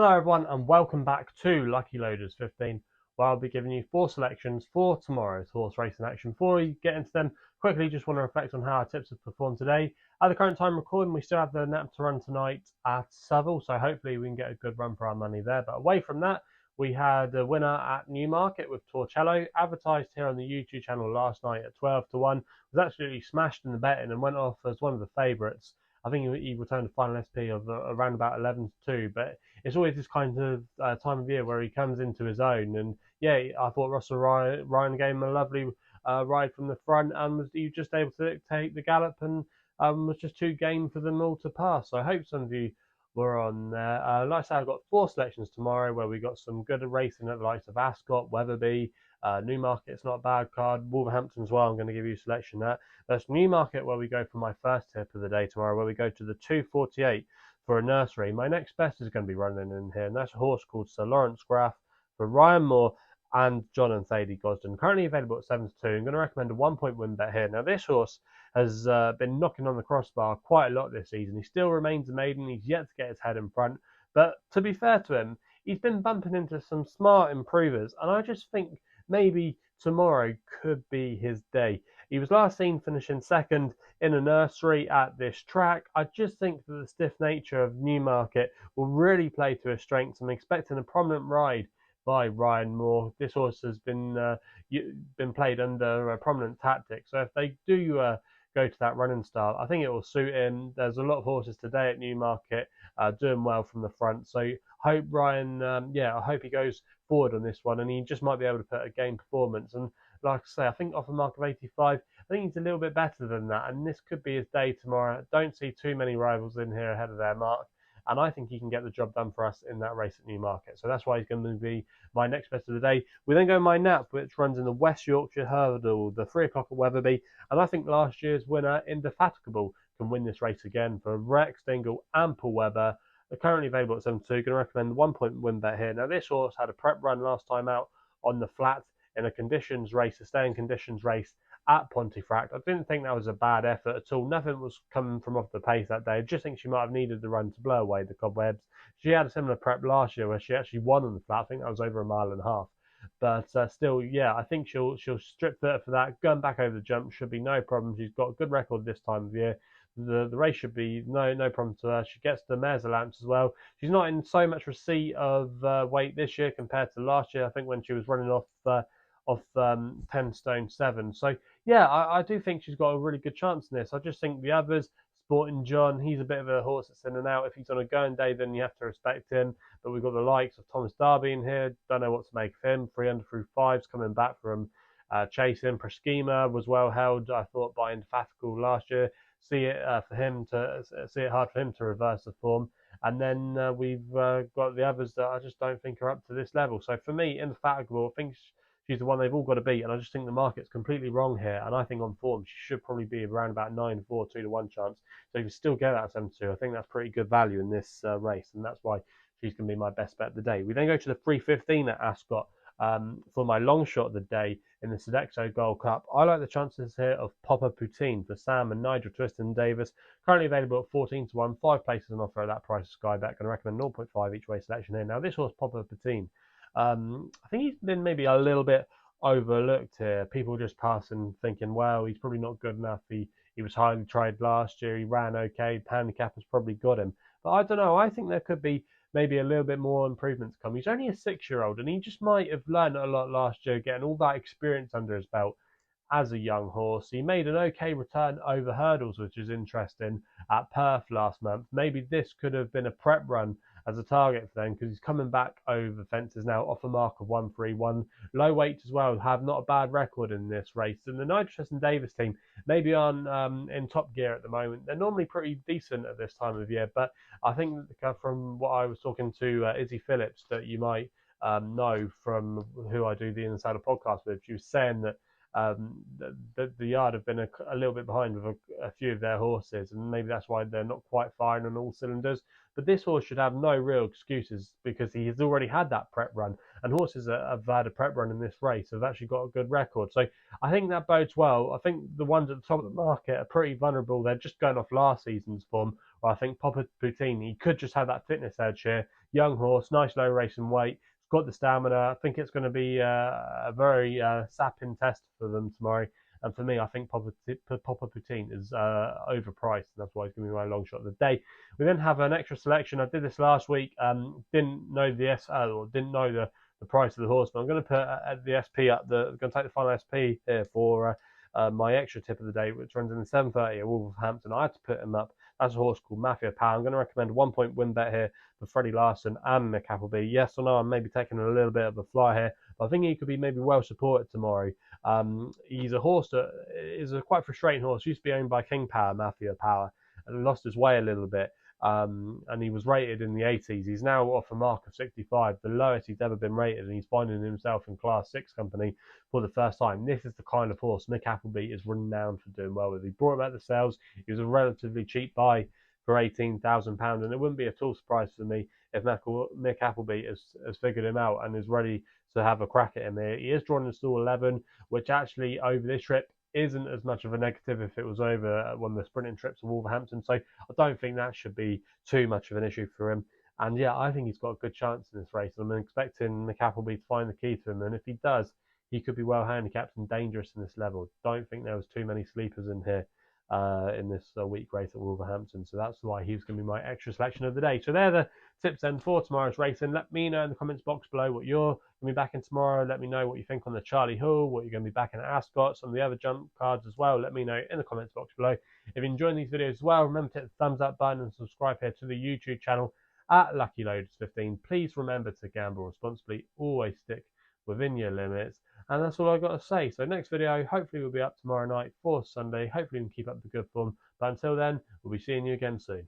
Hello everyone and welcome back to Lucky Loaders 15, where I'll be giving you 4 selections for tomorrow's horse racing action. Before we get into them, quickly just want to reflect on how our tips have performed today. At the current time recording, we still have the nap to run tonight at Seville, so hopefully we can get a good run for our money there. But away from that, we had a winner at Newmarket with Torcello, advertised here on the YouTube channel last night at 12 to 1. Was absolutely smashed in the betting and went off as one of the favourites. I think he returned a final SP of around about 11 to 2, but it's always this kind of time of year where he comes into his own. And yeah, I thought Russell Ryan gave him a lovely ride from the front and was he just able to take the gallop and was just too game for them all to pass. So I hope some of you were on there. Like I said, I've got 4 selections tomorrow where we got some good racing at the likes of Ascot, Wetherby, Newmarket's not a bad card. Wolverhampton as well. I'm going to give you a selection there. That's Newmarket where we go for my first tip of the day tomorrow, where we go to the 248 for a nursery. My next best is going to be running in here, and that's a horse called Sir Lawrence Graff for Ryan Moore and John and Thady Gosden. Currently available at 7 to 2. I'm going to recommend a 1 point win bet here. Now, this horse has been knocking on the crossbar quite a lot this season. He still remains a maiden. He's yet to get his head in front. But to be fair to him, he's been bumping into some smart improvers, and I just think maybe tomorrow could be his day. He was last seen finishing second in a nursery at this track. I just think that the stiff nature of Newmarket will really play to his strengths. I'm expecting a prominent ride by Ryan Moore. This horse has been played under a prominent tactic. So if they do go to that running style, I think it will suit him. There's a lot of horses today at Newmarket doing well from the front. So hope Ryan, I hope he goes forward on this one and he just might be able to put a game performance. And like I say, I think off a mark of 85, I think he's a little bit better than that. And this could be his day tomorrow. Don't see too many rivals in here ahead of their mark. And I think he can get the job done for us in that race at Newmarket. So that's why he's going to be my next best of the day. We then go my nap, which runs in the West Yorkshire Hurdle, the 3 o'clock at Wetherby. And I think last year's winner, Indefatigable, can win this race again for Rex Dingle and Paul Webber. They're currently available at 7 to 2. Going to recommend the 1 point win bet here. Now, this horse had a prep run last time out on the flat in a conditions race, a staying conditions race at Pontefract. I didn't think that was a bad effort at all. Nothing was coming from off the pace that day. I just think she might have needed the run to blow away the cobwebs. She had a similar prep last year where she actually won on the flat. I think that was over a mile and a half. But still, yeah, I think she'll strip for that. Going back over the jump should be no problem. She's got a good record this time of year. The race should be no problem to her. She gets the mare's allowance as well. She's not in so much receipt of weight this year compared to last year. I think when she was running off 10 stone 7. So yeah, I do think she's got a really good chance in this. I just think the others, Sporting John, he's a bit of a horse that's in and out. If he's on a going day, then you have to respect him. But we've got the likes of Thomas Darby in here. Don't know what to make of him. 300 through 5s coming back from chasing. Preschema was well held, I thought, by Indefatigable last year. See it hard for him to reverse the form. And then we've got the others that I just don't think are up to this level. So for me, Indefatigable, I think she's the one they've all got to beat, and I just think the market's completely wrong here. And I think on form, she should probably be around about 9-4, 2-1 chance. So if you still get that 7-2, I think that's pretty good value in this race, and that's why she's going to be my best bet of the day. We then go to the 3:15 at Ascot for my long shot of the day in the Sodexo Gold Cup. I like the chances here of Poppa Poutine for Sam and Nigel Twiston Davis. Currently available at 14 to 1, 5 places on offer at that price of SkyBet. Going to recommend 0.5 each way selection here. Now, this horse, Poppa Poutine, I think he's been maybe a little bit overlooked here. People just passing thinking, well, he's probably not good enough. He was highly tried last year. He ran okay. Handicap has probably got him. But I don't know. I think there could be maybe a little bit more improvements come. He's only a 6-year-old, and he just might have learned a lot last year, getting all that experience under his belt as a young horse. He made an okay return over hurdles, which is interesting, at Perth last month. Maybe this could have been a prep run as a target for them, because he's coming back over fences now off a mark of 131. Low weight as well, have not a bad record in this race. And the Nitrous and Davis team maybe aren't in top gear at the moment. They're normally pretty decent at this time of year, but I think from what I was talking to Izzy Phillips, that you might know from who I do the Insider podcast with, she was saying that the yard have been a little bit behind with a few of their horses, and maybe that's why they're not quite firing on all cylinders. But this horse should have no real excuses, because he has already had that prep run, and horses that have had a prep run in this race have actually got a good record. So I think that bodes well. I think the ones at the top of the market are pretty vulnerable. They're just going off last season's form, Or I think Poppa Poutine, he could just have that fitness edge here. Young horse, nice low racing weight, got the stamina. I think it's going to be a very sapping test for them tomorrow. And for me, I think Poppa Poutine is overpriced, and that's why it's going to be my long shot of the day. We then have an extra selection. I did this last week. Didn't know the price of the horse, but I'm going to put the SP up. I'm going to take the final SP here for my extra tip of the day, which runs in the 7:30 at Wolverhampton. I had to put him up. That's a horse called Mafia Power. I'm going to recommend a 1 point win bet here for Freddie Larson and Nick Appleby. Yes or no, I'm maybe taking a little bit of a fly here, but I think he could be maybe well supported tomorrow. He's a horse that is a quite frustrating horse. Used to be owned by King Power, Mafia Power, and lost his way a little bit. And he was rated in the 80s. He's now off a mark of 65, the lowest he's ever been rated, and he's finding himself in Class 6 company for the first time. This is the kind of horse Nick Appleby is renowned for doing well with. He brought him out the sales. He was a relatively cheap buy for £18,000, and it wouldn't be at all surprise for me if Nick Appleby has figured him out and is ready to have a crack at him here. He is drawn in stall 11, which actually over this trip isn't as much of a negative if it was over one of the sprinting trips to Wolverhampton. So I don't think that should be too much of an issue for him. And yeah, I think he's got a good chance in this race. I'm expecting Nick Appleby to find the key to him. And if he does, he could be well handicapped and dangerous in this level. Don't think there was too many sleepers in here in this week race at Wolverhampton. So that's why he's going to be my extra selection of the day. So they're the tips then for tomorrow's racing. Let me know in the comments box below what you're going to be backing tomorrow. Let me know what you think on the Charlie Hull, what you're going to be backing at Ascot, some of the other jump cards as well. Let me know in the comments box below. If you're enjoying these videos as well, remember to hit the thumbs up button and subscribe here to the YouTube channel at Lucky Loaders 15. Please remember to gamble responsibly. Always stick within your limits. And that's all I've got to say. So next video, hopefully will be up tomorrow night for Sunday. Hopefully we can keep up the good form. But until then, we'll be seeing you again soon.